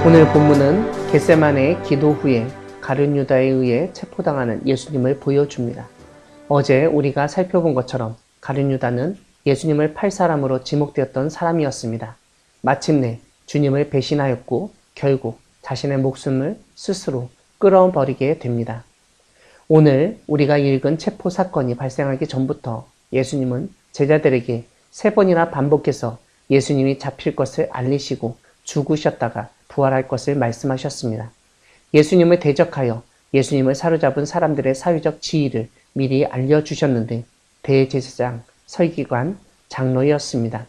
오늘 본문은 겟세마네의 기도 후에 가룟 유다에 의해 체포당하는 예수님을 보여줍니다. 어제 우리가 살펴본 것처럼 가룟 유다는 예수님을 팔 사람으로 지목되었던 사람이었습니다. 마침내 주님을 배신하였고 결국 자신의 목숨을 스스로 끌어버리게 됩니다. 오늘 우리가 읽은 체포 사건이 발생하기 전부터 예수님은 제자들에게 3번이나 반복해서 예수님이 잡힐 것을 알리시고 죽으셨다가 부활할 것을 말씀하셨습니다. 예수님을 대적하여 예수님을 사로잡은 사람들의 사회적 지위를 미리 알려주셨는데 대제사장, 서기관, 장로였습니다.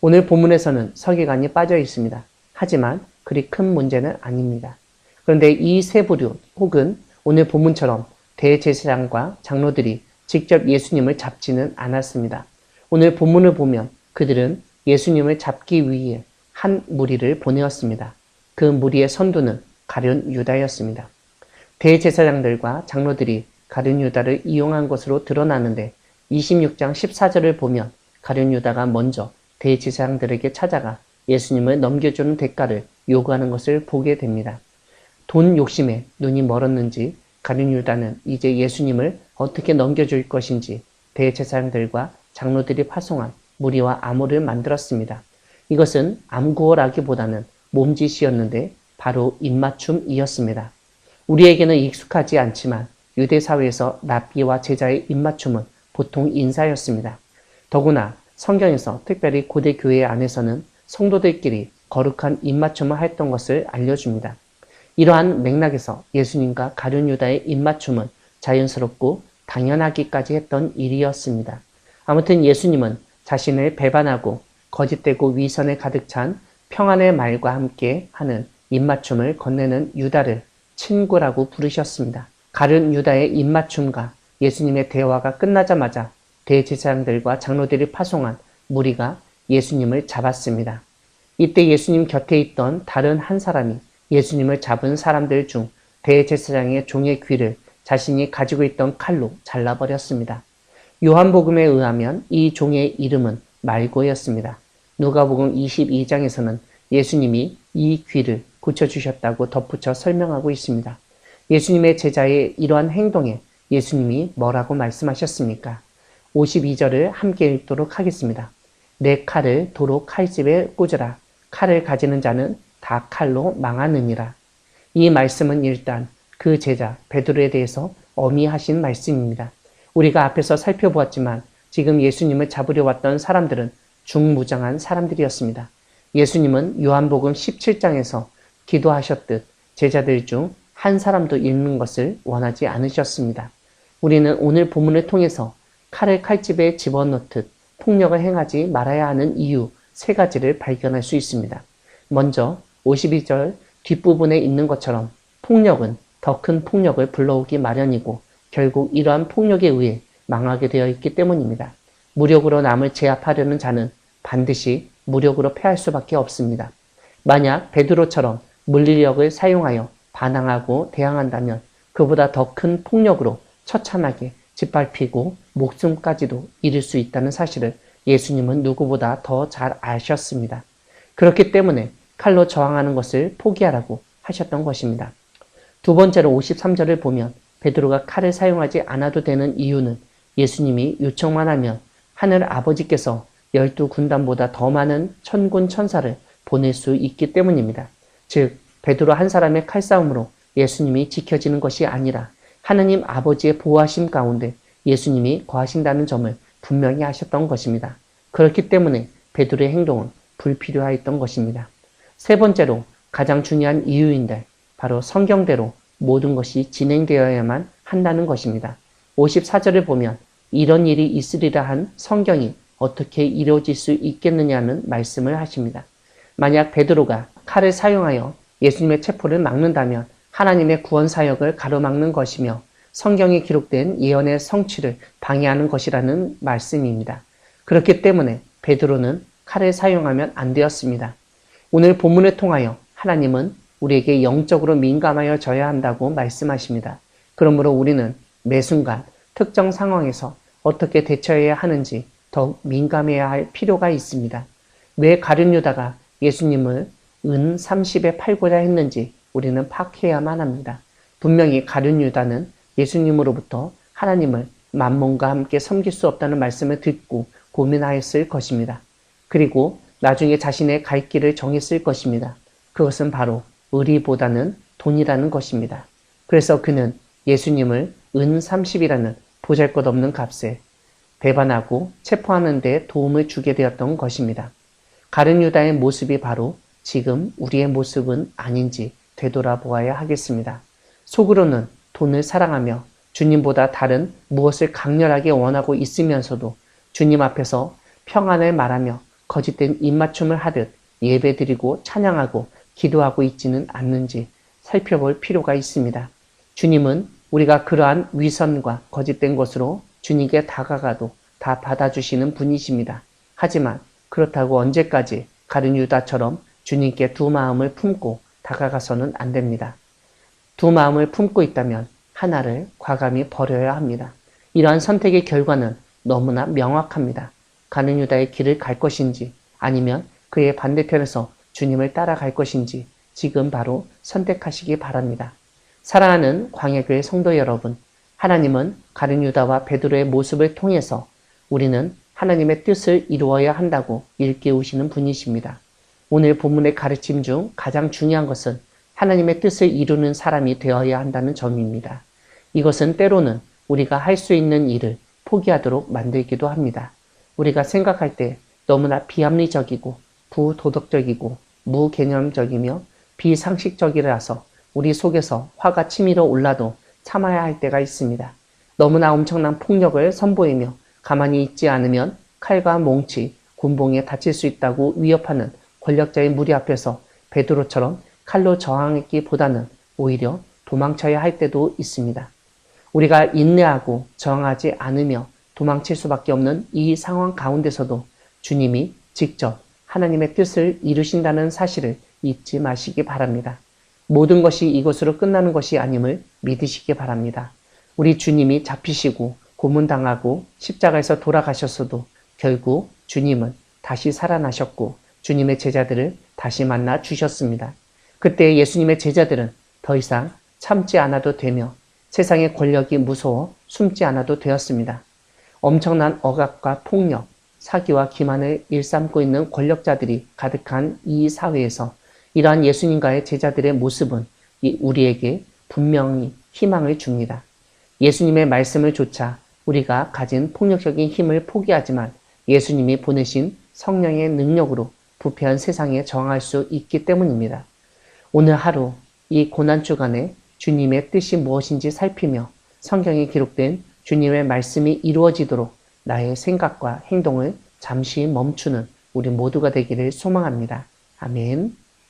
오늘 본문에서는 서기관이 빠져 있습니다. 하지만 그리 큰 문제는 아닙니다. 그런데 이 세 부류 혹은 오늘 본문처럼 대제사장과 장로들이 직접 예수님을 잡지는 않았습니다. 오늘 본문을 보면 그들은 예수님을 잡기 위해 한 무리를 보내었습니다. 그 무리의 선두는 가룟 유다였습니다. 대제사장들과 장로들이 가룟 유다를 이용한 것으로 드러나는데 26장 14절을 보면 가룟 유다가 먼저 대제사장들에게 찾아가 예수님을 넘겨주는 대가를 요구하는 것을 보게 됩니다. 돈 욕심에 눈이 멀었는지 가룟 유다는 이제 예수님을 어떻게 넘겨줄 것인지 대제사장들과 장로들이 파송한 무리와 암호를 만들었습니다. 이것은 암구호라기보다는 몸짓이었는데 바로 입맞춤이었습니다. 우리에게는 익숙하지 않지만 유대 사회에서 랍비와 제자의 입맞춤은 보통 인사였습니다. 더구나 성경에서 특별히 고대 교회 안에서는 성도들끼리 거룩한 입맞춤을 했던 것을 알려줍니다. 이러한 맥락에서 예수님과 가룟 유다의 입맞춤은 자연스럽고 당연하기까지 했던 일이었습니다. 아무튼 예수님은 자신을 배반하고 거짓되고 위선에 가득 찬 평안의 말과 함께 하는 입맞춤을 건네는 유다를 친구라고 부르셨습니다. 가룟 유다의 입맞춤과 예수님의 대화가 끝나자마자 대제사장들과 장로들이 파송한 무리가 예수님을 잡았습니다. 이때 예수님 곁에 있던 다른 한 사람이 예수님을 잡은 사람들 중 대제사장의 종의 귀를 자신이 가지고 있던 칼로 잘라버렸습니다. 요한복음에 의하면 이 종의 이름은 말고였습니다. 누가복음 22장에서는 예수님이 이 귀를 고쳐주셨다고 덧붙여 설명하고 있습니다. 예수님의 제자의 이러한 행동에 예수님이 뭐라고 말씀하셨습니까? 52절을 함께 읽도록 하겠습니다. 내 칼을 도로 칼집에 꽂으라. 칼을 가지는 자는 다 칼로 망하느니라. 이 말씀은 일단 그 제자 베드로에 대해서 어미하신 말씀입니다. 우리가 앞에서 살펴보았지만 지금 예수님을 잡으려 왔던 사람들은 중무장한 사람들이었습니다. 예수님은 요한복음 17장에서 기도하셨듯 제자들 중 한 사람도 잃는 것을 원하지 않으셨습니다. 우리는 오늘 본문을 통해서 칼을 칼집에 집어넣듯 폭력을 행하지 말아야 하는 이유 3가지를 발견할 수 있습니다. 먼저 52절 뒷부분에 있는 것처럼 폭력은 더 큰 폭력을 불러오기 마련이고 결국 이러한 폭력에 의해 망하게 되어 있기 때문입니다. 무력으로 남을 제압하려는 자는 반드시 무력으로 패할 수밖에 없습니다. 만약 베드로처럼 물리력을 사용하여 반항하고 대항한다면 그보다 더 큰 폭력으로 처참하게 짓밟히고 목숨까지도 잃을 수 있다는 사실을 예수님은 누구보다 더 잘 아셨습니다. 그렇기 때문에 칼로 저항하는 것을 포기하라고 하셨던 것입니다. 두 번째로 53절을 보면 베드로가 칼을 사용하지 않아도 되는 이유는 예수님이 요청만 하면 하늘 아버지께서 12군단보다 더 많은 천군 천사를 보낼 수 있기 때문입니다. 즉 베드로 한 사람의 칼싸움으로 예수님이 지켜지는 것이 아니라 하느님 아버지의 보호하심 가운데 예수님이 거하신다는 점을 분명히 하셨던 것입니다. 그렇기 때문에 베드로의 행동은 불필요하였던 것입니다. 세 번째로 가장 중요한 이유인데 바로 성경대로 모든 것이 진행되어야만 한다는 것입니다. 54절을 보면 이런 일이 있으리라 한 성경이 어떻게 이루어질 수 있겠느냐는 말씀을 하십니다. 만약 베드로가 칼을 사용하여 예수님의 체포를 막는다면 하나님의 구원 사역을 가로막는 것이며 성경에 기록된 예언의 성취를 방해하는 것이라는 말씀입니다. 그렇기 때문에 베드로는 칼을 사용하면 안 되었습니다. 오늘 본문을 통하여 하나님은 우리에게 영적으로 민감하여져야 한다고 말씀하십니다. 그러므로 우리는 매 순간 특정 상황에서 어떻게 대처해야 하는지 더욱 민감해야 할 필요가 있습니다. 왜 가룟 유다가 예수님을 은 30에 팔고자 했는지 우리는 파악해야만 합니다. 분명히 가룟 유다는 예수님으로부터 하나님을 만몬과 함께 섬길 수 없다는 말씀을 듣고 고민하였을 것입니다. 그리고 나중에 자신의 갈 길을 정했을 것입니다. 그것은 바로 의리보다는 돈이라는 것입니다. 그래서 그는 예수님을 은 30이라는 보잘것없는 값에 배반하고 체포하는 데 도움을 주게 되었던 것입니다. 가룟 유다의 모습이 바로 지금 우리의 모습은 아닌지 되돌아보아야 하겠습니다. 속으로는 돈을 사랑하며 주님보다 다른 무엇을 강렬하게 원하고 있으면서도 주님 앞에서 평안을 말하며 거짓된 입맞춤을 하듯 예배드리고 찬양하고 기도하고 있지는 않는지 살펴볼 필요가 있습니다. 주님은 우리가 그러한 위선과 거짓된 것으로 주님께 다가가도 다 받아주시는 분이십니다. 하지만 그렇다고 언제까지 가룟 유다처럼 주님께 두 마음을 품고 다가가서는 안 됩니다. 두 마음을 품고 있다면 하나를 과감히 버려야 합니다. 이러한 선택의 결과는 너무나 명확합니다. 가룟 유다의 길을 갈 것인지 아니면 그의 반대편에서 주님을 따라갈 것인지 지금 바로 선택하시기 바랍니다. 사랑하는 광야교회 성도 여러분, 하나님은 가룟 유다와 베드로의 모습을 통해서 우리는 하나님의 뜻을 이루어야 한다고 일깨우시는 분이십니다. 오늘 본문의 가르침 중 가장 중요한 것은 하나님의 뜻을 이루는 사람이 되어야 한다는 점입니다. 이것은 때로는 우리가 할 수 있는 일을 포기하도록 만들기도 합니다. 우리가 생각할 때 너무나 비합리적이고 부도덕적이고 무개념적이며 비상식적이라서 우리 속에서 화가 치밀어 올라도 참아야 할 때가 있습니다. 너무나 엄청난 폭력을 선보이며 가만히 있지 않으면 칼과 몽치, 군봉에 다칠 수 있다고 위협하는 권력자의 무리 앞에서 베드로처럼 칼로 저항했기보다는 오히려 도망쳐야 할 때도 있습니다. 우리가 인내하고 저항하지 않으며 도망칠 수밖에 없는 이 상황 가운데서도 주님이 직접 하나님의 뜻을 이루신다는 사실을 잊지 마시기 바랍니다. 모든 것이 이것으로 끝나는 것이 아님을 믿으시기 바랍니다. 우리 주님이 잡히시고 고문당하고 십자가에서 돌아가셨어도 결국 주님은 다시 살아나셨고 주님의 제자들을 다시 만나 주셨습니다. 그때 예수님의 제자들은 더 이상 참지 않아도 되며 세상의 권력이 무서워 숨지 않아도 되었습니다. 엄청난 억압과 폭력, 사기와 기만을 일삼고 있는 권력자들이 가득한 이 사회에서 이러한 예수님과의 제자들의 모습은 우리에게 분명히 희망을 줍니다. 예수님의 말씀을 조차 우리가 가진 폭력적인 힘을 포기하지만 예수님이 보내신 성령의 능력으로 부패한 세상에 저항할 수 있기 때문입니다. 오늘 하루 이 고난주간에 주님의 뜻이 무엇인지 살피며 성경에 기록된 주님의 말씀이 이루어지도록 나의 생각과 행동을 잠시 멈추는 우리 모두가 되기를 소망합니다. 아멘.